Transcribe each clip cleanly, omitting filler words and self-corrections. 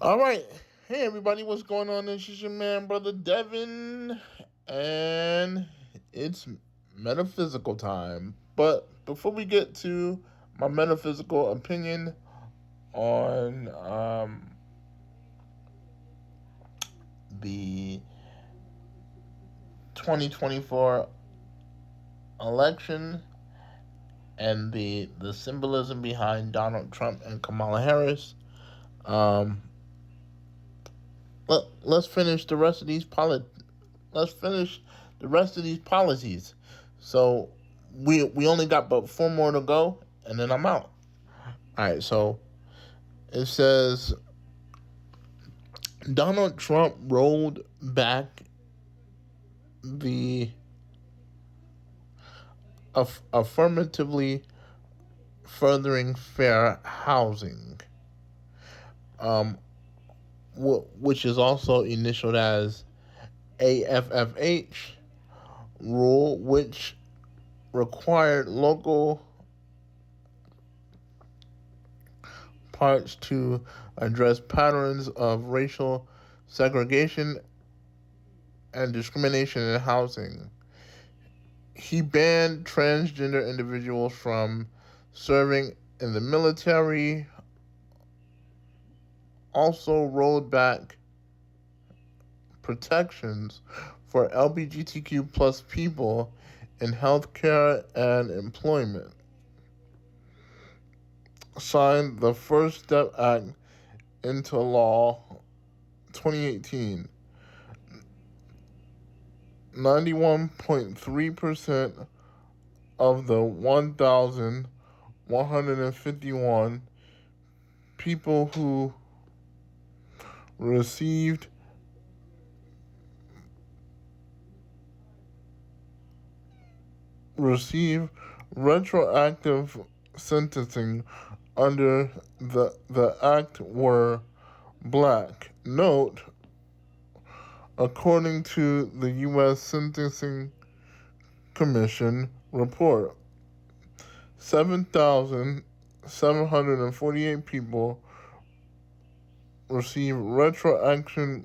All right. Hey, everybody, what's going on? This is your man, Brother Devin, and it's metaphysical time. But before we get to my metaphysical opinion on the 2024 election and the symbolism behind Donald Trump and Kamala Harris, um, let's finish the rest of these let's finish the rest of these policies. So we only got but four more to go, and then I'm out. All right. So it says Donald Trump rolled back the affirmatively furthering fair housing, um, which is also initialed as AFFH rule, which required local parts to address patterns of racial segregation and discrimination in housing. He banned transgender individuals from serving in the military, also rolled back protections for LGBTQ plus people in healthcare and employment, signed the First Step Act into law 2018. 91.3% of the 1,151 people who received receive retroactive sentencing under the act were black. Note, according to the U.S. Sentencing Commission report, 7,748 people receive retroactive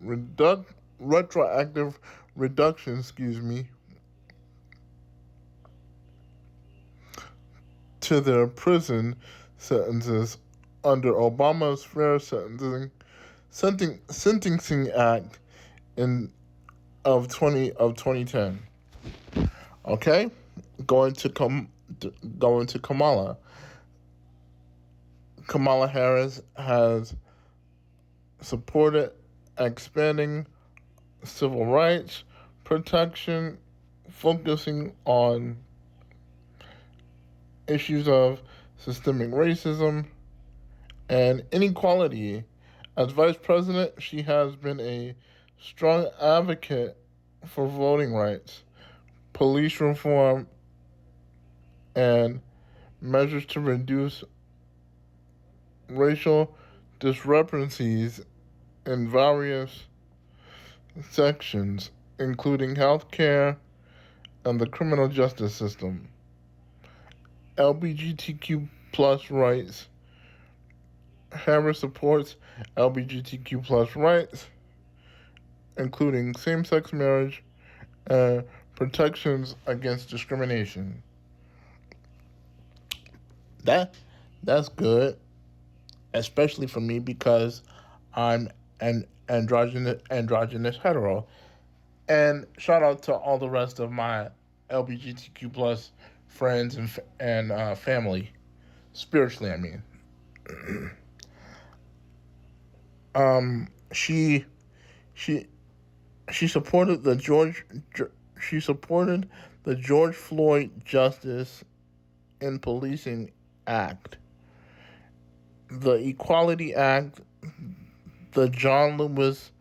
reduction, to their prison sentences under Obama's Fair Sentencing Act in of 2010. Okay, going to going to Kamala. Kamala Harris has supported expanding civil rights protection, focusing on issues of systemic racism and inequality. As vice president, she has been a strong advocate for voting rights, police reform, and measures to reduce racial discrepancies in various sections, including healthcare and the criminal justice system. LGBTQ plus rights. Harris supports LGBTQ plus rights, including same-sex marriage and protections against discrimination. That that's good, especially for me because I'm an androgynous hetero. And shout out to all the rest of my LGBTQ plus friends and family, spiritually. I mean, she she she supported the she supported the George Floyd Justice in Policing Act, the Equality Act, the John Lewis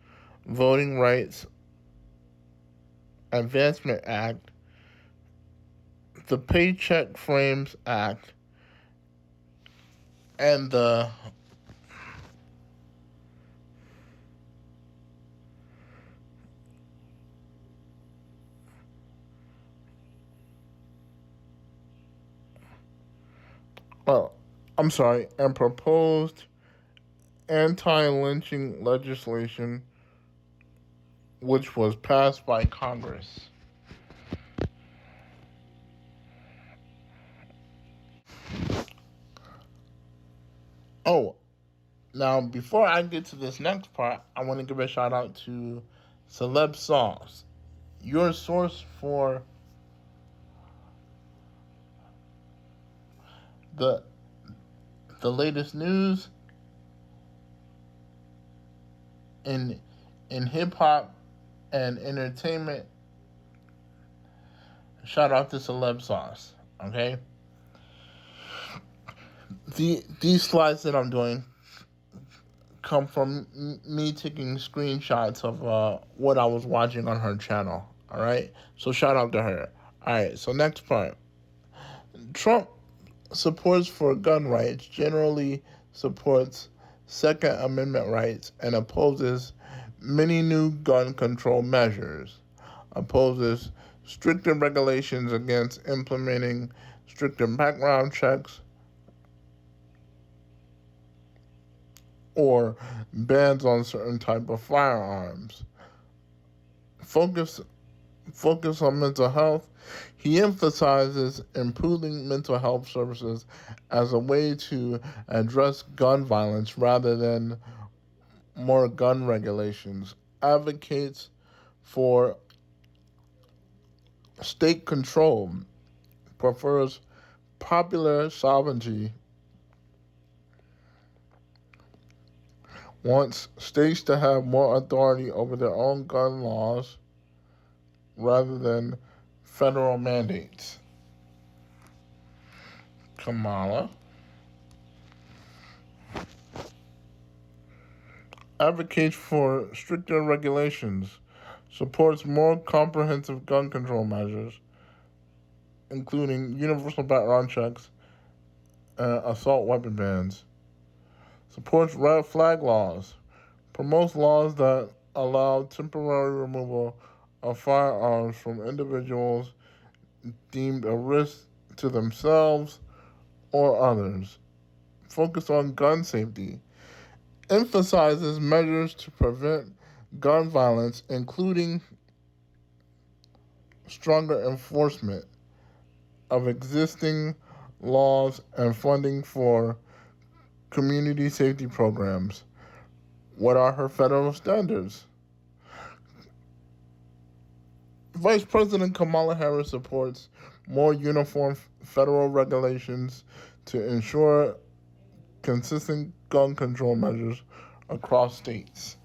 Voting Rights Advancement Act, the Paycheck Frames Act, and the well, I'm sorry, and proposed anti-lynching legislation, which was passed by Congress. Oh, now before I get to this next part, I want to give a shout out to Celeb Sauce, your source for the the latest news in hip hop and entertainment. Shout out to Celeb Sauce. Okay, these slides that I'm doing come from me taking screenshots of what I was watching on her channel. All right, so shout out to her. All right, so next part. Trump supports for gun rights generally supports Second Amendment rights and opposes many new gun control measures, opposes stricter regulations against implementing stricter background checks or bans on certain type of firearms. Focus focus on mental health. He emphasizes improving mental health services as a way to address gun violence rather than more gun regulations. Advocates for state control, prefers popular sovereignty, wants states to have more authority over their own gun laws rather than federal mandates. Kamala advocates for stricter regulations, supports more comprehensive gun control measures, including universal background checks and assault weapon bans, supports red flag laws, promotes laws that allow temporary removal of firearms from individuals deemed a risk to themselves or others, focus on gun safety, emphasizes measures to prevent gun violence, including stronger enforcement of existing laws and funding for community safety programs. What are her federal standards? Vice President Kamala Harris supports more uniform federal regulations to ensure consistent gun control measures across states.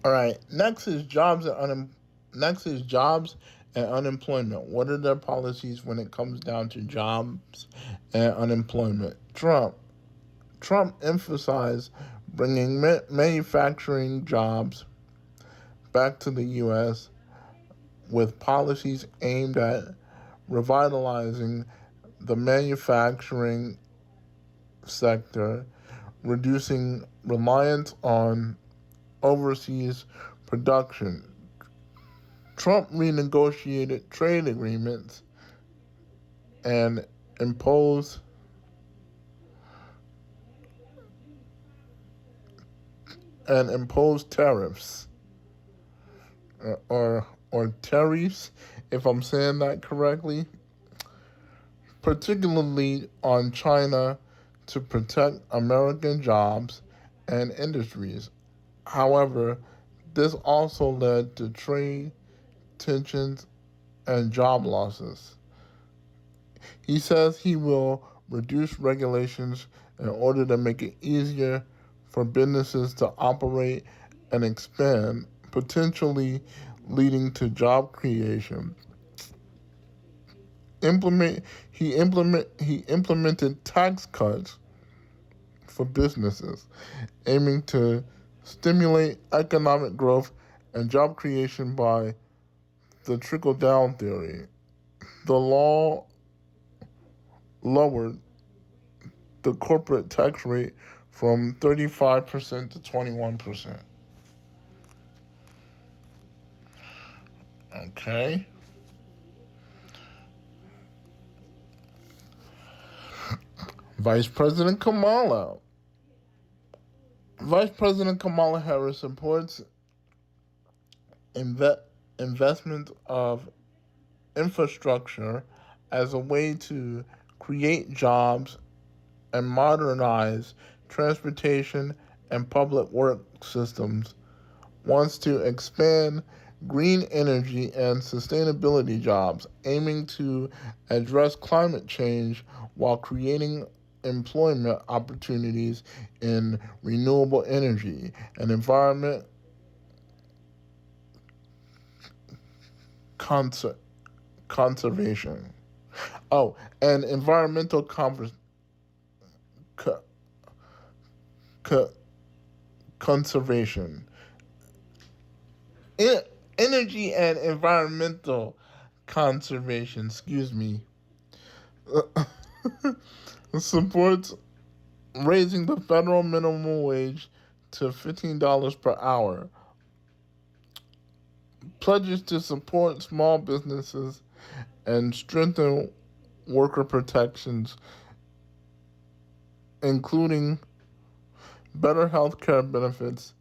All right. Next is jobs and unemployment. What are their policies when it comes down to jobs and unemployment? Trump emphasized bringing manufacturing jobs back to the U.S. with policies aimed at revitalizing the manufacturing sector, reducing reliance on overseas production. Trump renegotiated trade agreements and imposed tariffs or tariffs, if I'm saying that correctly, particularly on China to protect American jobs and industries. However, this also led to trade tensions and job losses. He says he will reduce regulations in order to make it easier for businesses to operate and expand, potentially leading to job creation. He implemented tax cuts for businesses, aiming to stimulate economic growth and job creation by the trickle down theory. The law lowered the corporate tax rate from 35% to 21%. Okay. Vice President Kamala. Vice President Kamala Harris supports inve- investment of infrastructure as a way to create jobs and modernize transportation and public work systems, wants to expand green energy and sustainability jobs, aiming to address climate change while creating employment opportunities in renewable energy and environment conser- conservation. Oh, and environmental co- co- conservation. E- Energy and environmental conservation, excuse me, supports raising the federal minimum wage to $15 per hour, pledges to support small businesses and strengthen worker protections, including better health care benefits,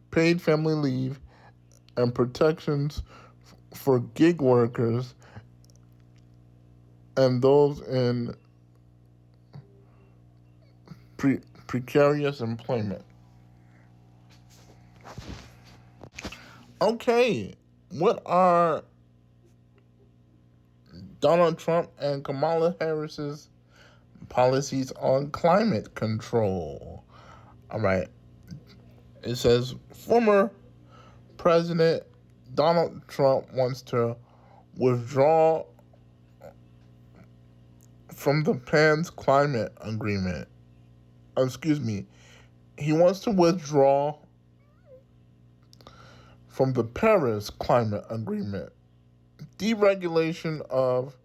paid family leave, and protections for gig workers and those in precarious employment. Okay, what are Donald Trump and Kamala Harris's policies on climate control? All right, it says former President Donald Trump wants to withdraw from the Paris climate agreement. Excuse me. He wants to withdraw from the Paris climate agreement. Deregulation of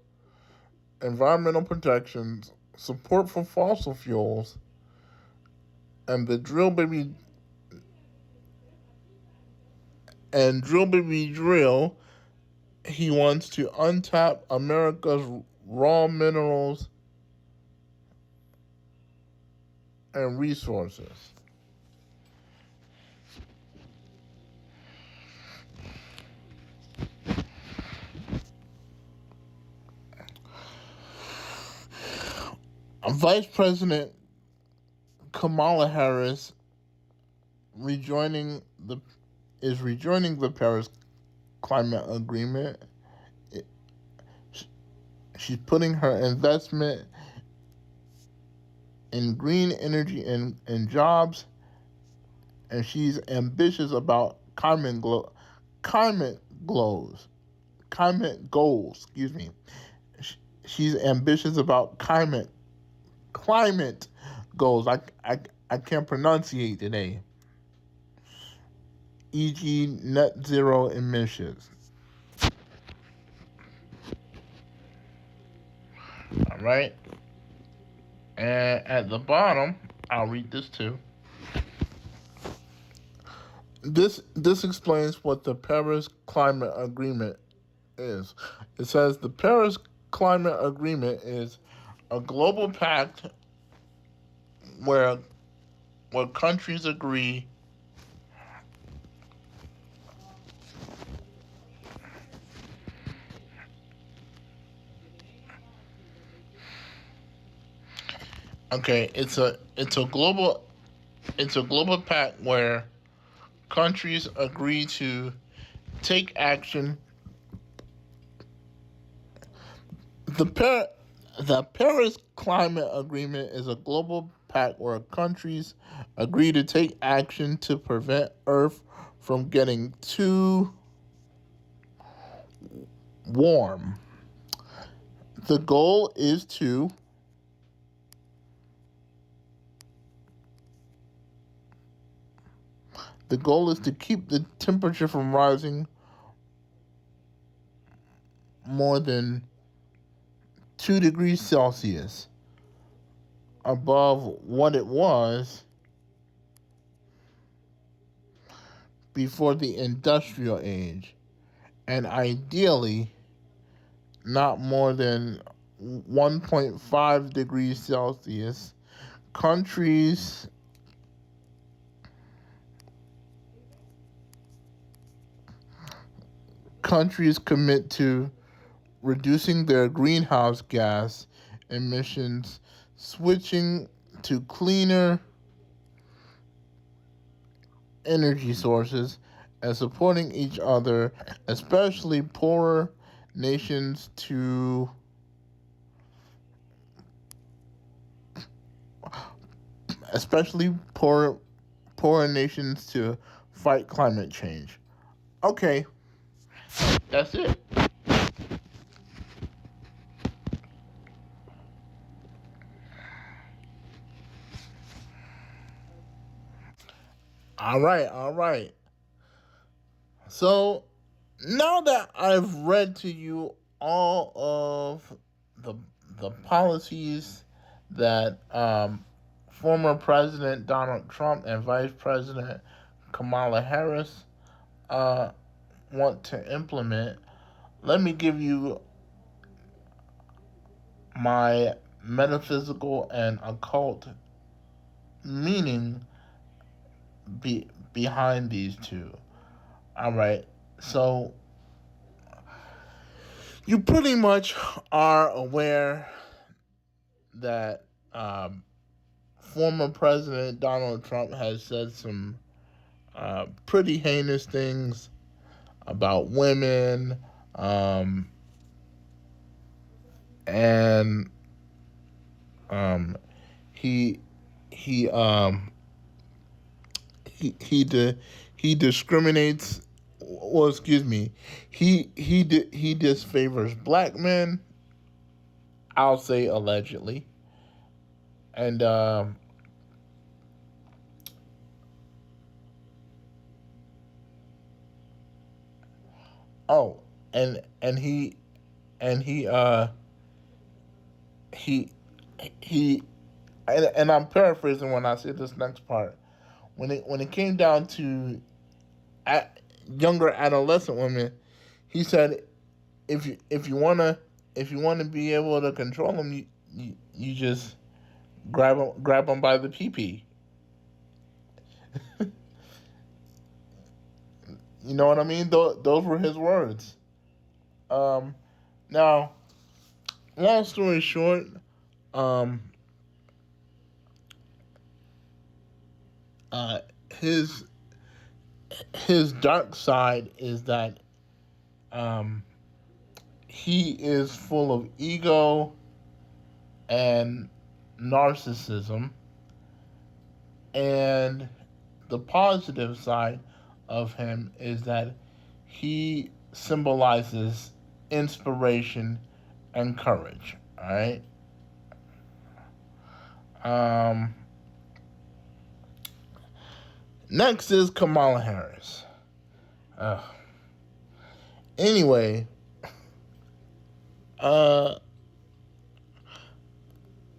environmental protections, support for fossil fuels, and the drill baby drill. He wants to untap America's raw minerals and resources. Vice President Kamala Harris rejoining the rejoining the Paris climate agreement. It, she's putting her investment in green energy and jobs and she's ambitious about climate goals. Excuse me. She's ambitious about climate goals. I can't pronunciate today. E.g., net zero emissions. All right. And at the bottom, I'll read this too. This explains what the Paris Climate Agreement is. It says the Paris Climate Agreement is a global pact where countries agree okay, it's a global pact where countries agree to take action. The Paris Climate Agreement is a global pact where countries agree to take action to prevent Earth from getting too warm. The goal is to keep the temperature from rising more than 2 degrees Celsius above what it was before the industrial age, and ideally not more than 1.5 degrees Celsius. Countries commit to reducing their greenhouse gas emissions, switching to cleaner energy sources, and supporting each other, especially poorer nations to fight climate change. Okay, that's it. All right. So now that I've read to you all of the policies that former President Donald Trump and Vice President Kamala Harris want to implement, let me give you my metaphysical and occult meaning behind these two. All right, so you pretty much are aware that former President Donald Trump has said some pretty heinous things about women, and he he he discriminates. Well, excuse me. He disfavors black men. I'll say allegedly, and oh, and he he and I'm paraphrasing when I say this next part. When it came down to younger adolescent women, he said, if you wanna be able to control them, you just grab them by the pee. You know what I mean? Those were his words. Now, long story short, um, uh, his dark side is that um, he is full of ego and narcissism, and the positive side of him is that he symbolizes inspiration and courage. All right. Um, Next is Kamala Harris. Uh, anyway, uh,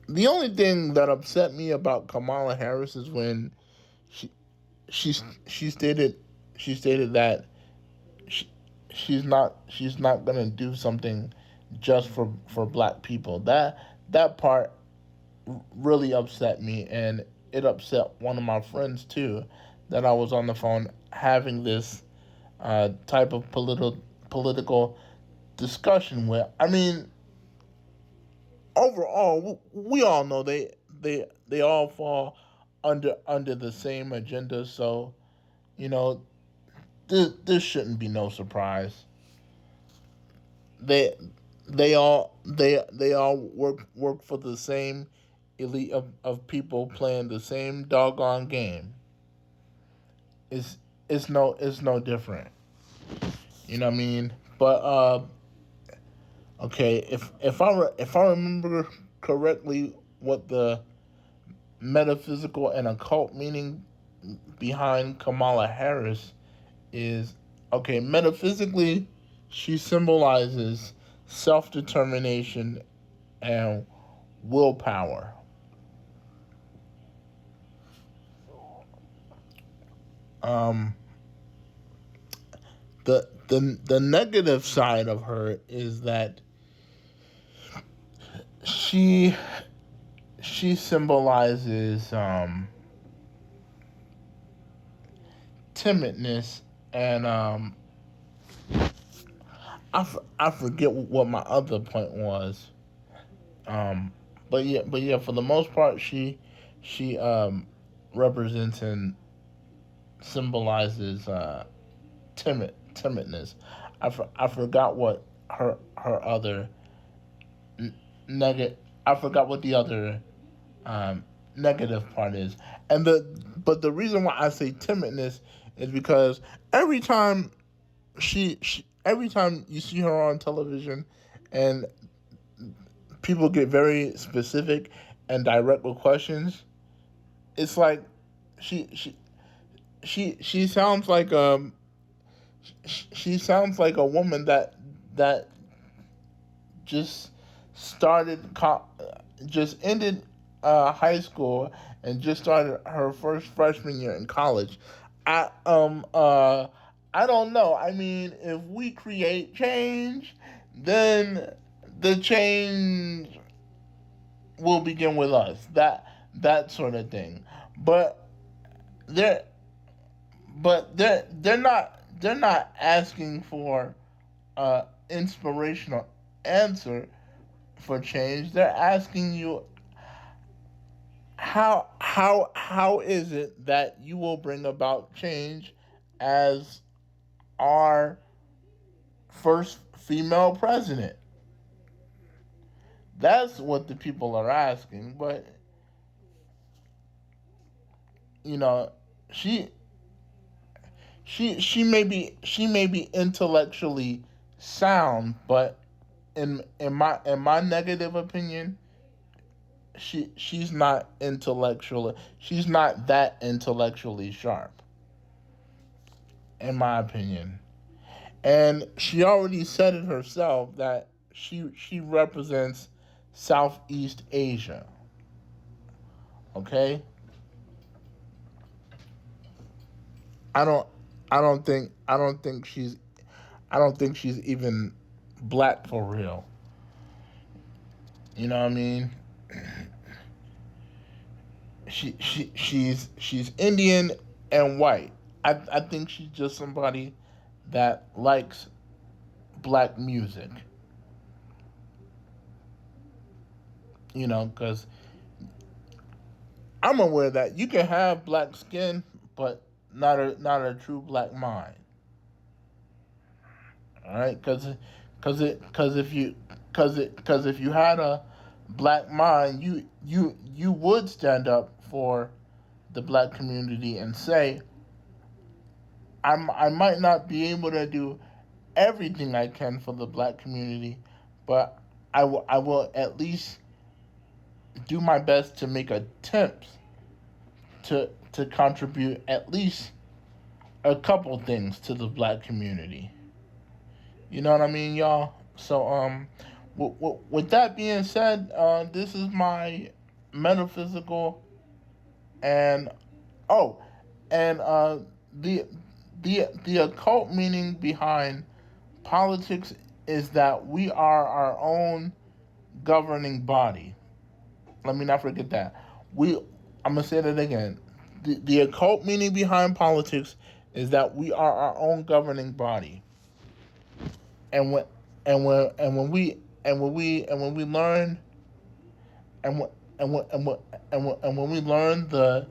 the only thing that upset me about Kamala Harris is when she she she stated that she, she's not gonna do something just for black people. That part really upset me, and it upset one of my friends too. That I was on the phone having this type of political discussion with. I mean, overall, we all know they all fall under the same agenda. So you know, this shouldn't be no surprise. They they all work for the same elite of people playing the same doggone game. It's it's no different. You know what I mean? But okay, if I remember correctly, what the metaphysical and occult meaning behind Kamala Harris is, okay, metaphysically, she symbolizes self determination and willpower. Um, the negative side of her is that she she symbolizes timidness and I forget what my other point was. But yeah, for the most part, she represents and symbolizes timidness. I forgot what her other negative. I forgot what the other um, negative part is, and the reason why I say timidness is because every time every time you see her on television, and people get very specific and direct with questions, it's like she she she sounds like she sounds like a woman that just started just ended high school and just started her first freshman year in college. I I don't know. I mean, if we create change, then the change will begin with us. That sort of thing. But they're they're not asking for inspirational answer for change. They're asking you how is it that you will bring about change as our first female president. That's what the people are asking. But you know, she she may be intellectually sound, but in my negative opinion, she's not intellectual. She's not that intellectually sharp, in my opinion. And she already said it herself that she represents Southeast Asia. Okay, I don't I don't think she's even black for real. You know what I mean? She's Indian and white. I think she's just somebody that likes black music. Because I'm aware that you can have black skin, but not a true black mind. All right, because if you had a black mind, you would stand up for the black community and say, I might not be able to do everything I can for the black community, but I will at least do my best to make attempts to contribute at least a couple things to the black community. You know what I mean, y'all? So, with that being said, this is my metaphysical and oh, and the occult meaning behind politics is that we are our own governing body. Let me not forget that. I'm gonna say that again. The occult meaning behind politics is that we are our own governing body. And when we learn and when we learn the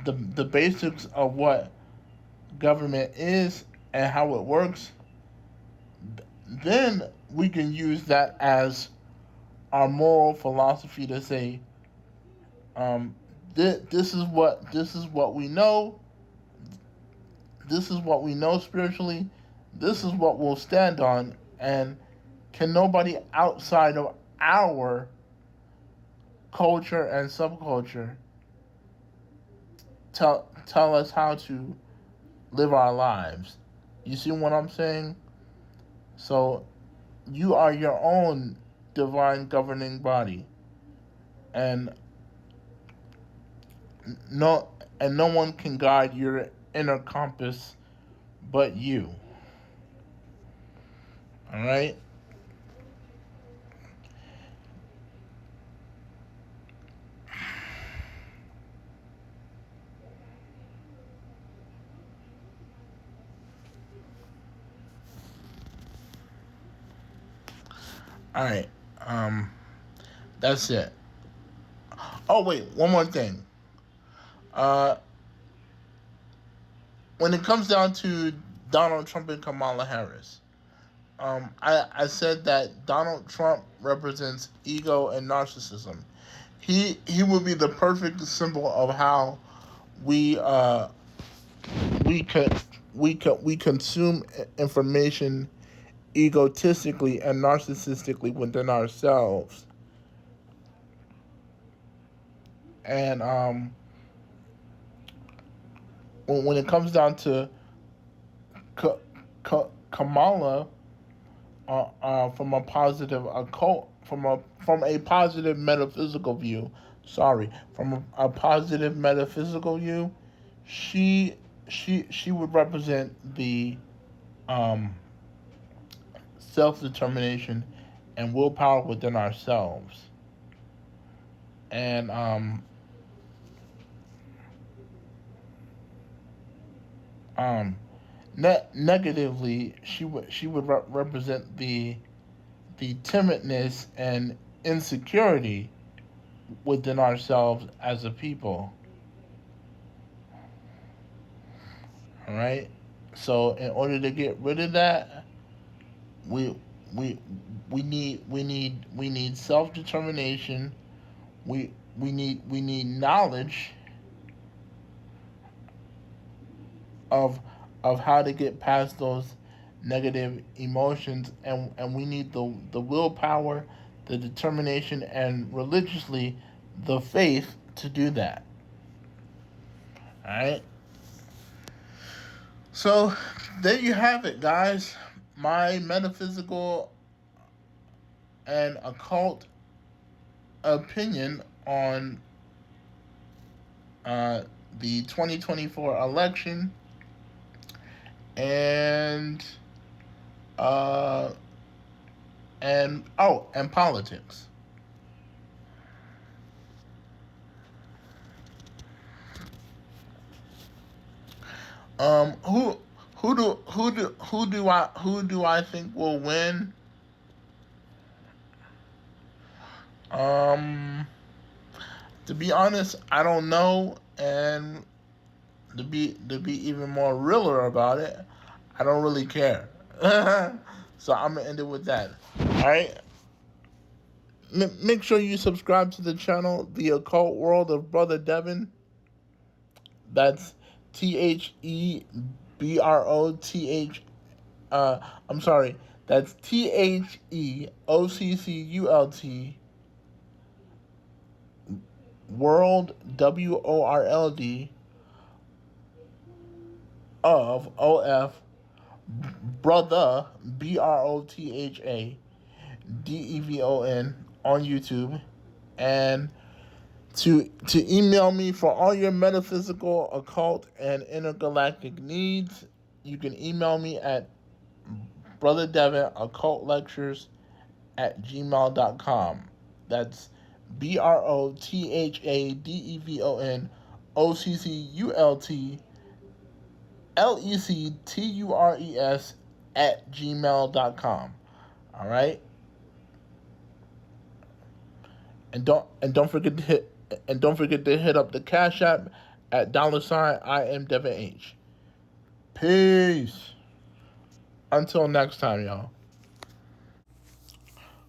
the basics of what government is and how it works, then we can use that as our moral philosophy to say, this is what we know. This is what we know spiritually. This is what we'll stand on, and can nobody outside of our culture and subculture tell us how to live our lives. You see what I'm saying? So you are your own divine governing body, and no one can guide your inner compass but you. All right. All right. That's it. Oh wait, one more thing. Uh, when it comes down to Donald Trump and Kamala Harris, I said that Donald Trump represents ego and narcissism. He would be the perfect symbol of how we we could we consume information egotistically and narcissistically within ourselves. And when it comes down to Kamala, from a positive occult, from a positive metaphysical view, from a positive metaphysical view, she would represent the um, self determination and willpower within ourselves. And um, negatively, she would represent the timidness and insecurity within ourselves as a people. All right. So in order to get rid of that, we we we need self determination. We need knowledge of how to get past those negative emotions, and we need the willpower, the determination, and religiously the faith to do that. All right. So there you have it, guys. My metaphysical and occult opinion on uh, the 2024 election and uh, and politics. Who do I think will win? Um, to be honest, I don't know, and to be even more realer about it, I don't really care. So I'm gonna end it with that. All right. make sure you subscribe to the channel, The Occult World of Brother Devin. That's TheBroth. I'm sorry. That's TheOccult World WORLD of Brother BROTHADEVON on YouTube, and to email me for all your metaphysical, occult, and intergalactic needs. You can email me at Brother Devin Occult Lectures at gmail.com. That's BROTHADEVON OCCULT at gmail.com. All right. And don't forget to hit up the Cash App at $ I am Devin H. Peace. Until next time, y'all.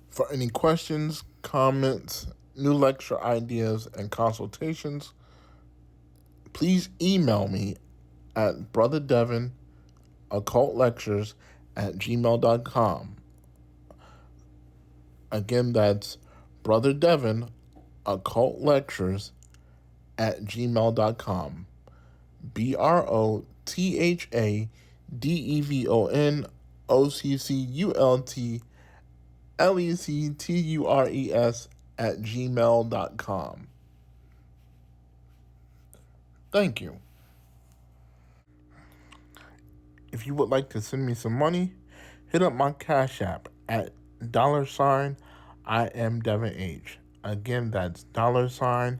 For any questions, comments, new lecture ideas, and consultations, please email me at Brother Devin Occult Lectures at gmail.com. Again, that's Brother Devin Occult Lectures at gmail.com. BROTHADEVON OCCULTLECTURES at gmail.com. Thank you. If you would like to send me some money, hit up my Cash App at $ I am Devin H. Again, that's $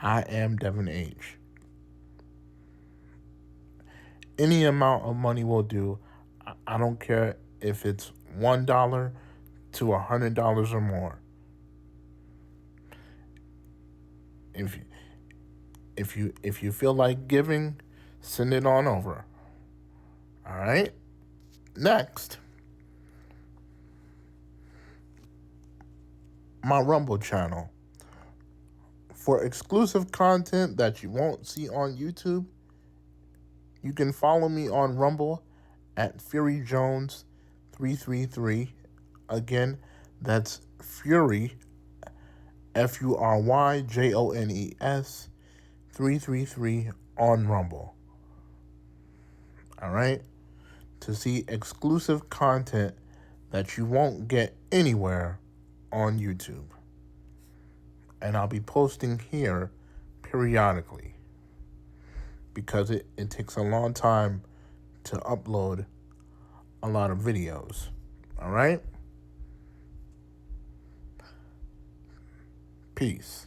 I am Devin H. Any amount of money will do. I don't care if it's $1 to $100 or more. If you feel like giving, send it on over. All right. Next, my Rumble channel. For exclusive content that you won't see on YouTube, you can follow me on Rumble at Fury Jones 333. Again, that's Fury FURYJONES 333 on Rumble. All right? To see exclusive content that you won't get anywhere on YouTube. And I'll be posting here periodically because it takes a long time to upload a lot of videos. All right? Peace.